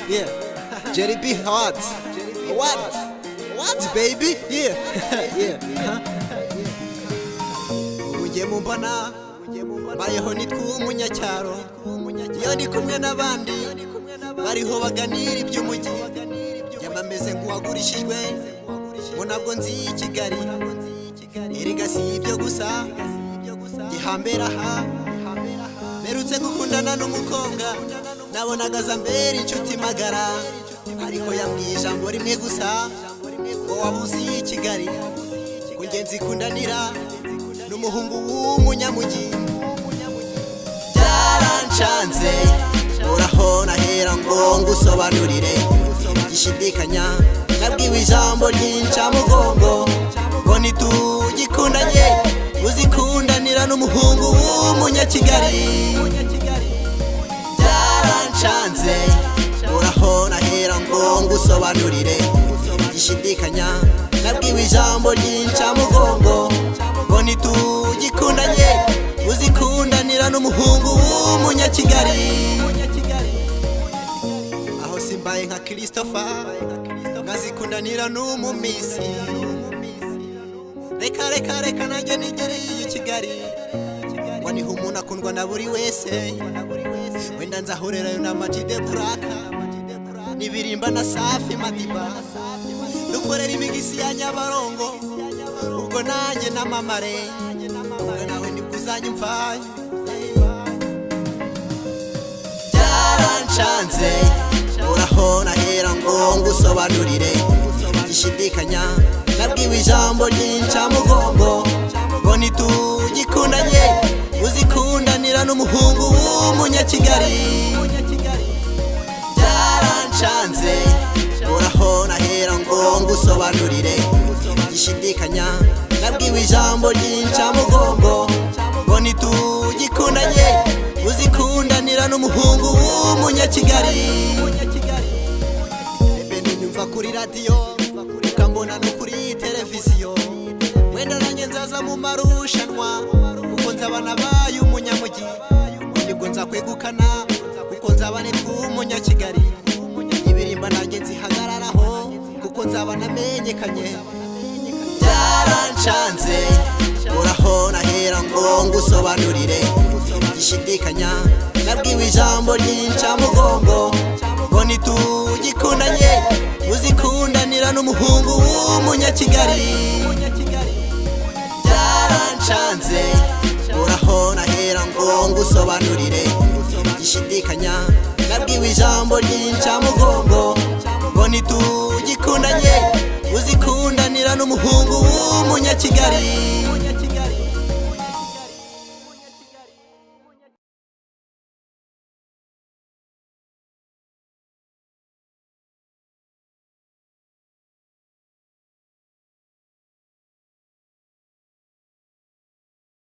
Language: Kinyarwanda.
Yeah. Jerry B. Hot. What, baby? Yeah. Yeah. Ujye mumbona bayeho nitwa umunyacyaro, iyo ndi kumwe n'abandi bariho baganira iby'umujyi, yamba meze nk'uwagurishijwe ngo ntabwo nzi Kigali. Erega si ibyo gusa, gihambera aha merutse gukundana n'umukobwa nabonaga aza mbere inshuti magara, ariko yambwiye ijambo rimwe gusa ngo wabuze Kigali, ko nge nzikundanira n'umuhungu w'umunyamujyi. Byarancanze uraho nahera ngo ngusobanurire, gishidikanya nabwiwe ijambo ry'incamugongo ngo nitugikundanye uzikundanira n'umuhungu w'umunyakigali. Byarancanze uraho nahera ngo ngusobanurire, gishidikanya nabwiwe ijambo ry'incamugongo ngo nitugikundanye uzikundanira n'umuhungu w'umunyakigali. Aho simbaye nka Christopher ngazikundanira n'umumisi, reka nanjye nigereye i Kigali, ngo niho umuntu akundwa na buri wese, wenda nzahurirayo na Majide Buraka nibirimba na Safi Madiba, dukorera imigisi ya Nyabarongo, ubwo nanjye na Mamare, ubwo nawe nibwo uzanyumva. Byarancanze uraho nahera ngo ngusobanurire, gishidikanya nabwiwe ijambo ry'incamugongo ngo nitugikundanye uzikundanira n'umuhungu w'umunyakigali. Byarancanze uraho nahera ngo ngusobanurire, gishidikanya nabwiwe ijambo ry'incamugongo ngo nitugikundanye uzikundanira n'umuhungu w'umunyakigali. Ebe ninyumva kuri radio ukambona no kuri televiziyo, wenda nanjye nzaza mu marushanwa kuko nzaba nabaye umunyamujyi, nibwo nzakwegukana kuko nzaba nitwa umunyakigali. Ibirimba nanjye nzihagararaho kuko nzaba namenyekanye. Byarancanze uraho nahera ngo ngusobanurire, gishidikanya nabwiwe ijambo ry'incamugongo ngo nitugikundanye uzikundanira n'umuhungu w'umunyakigali. Byarancanze uraho nahera ngo ngusobanurire, gishidikanya nabwiwe ijambo ry'incamugongo ngo nitugikundanye uzikundanira n'umuhungu w'umunyakigali.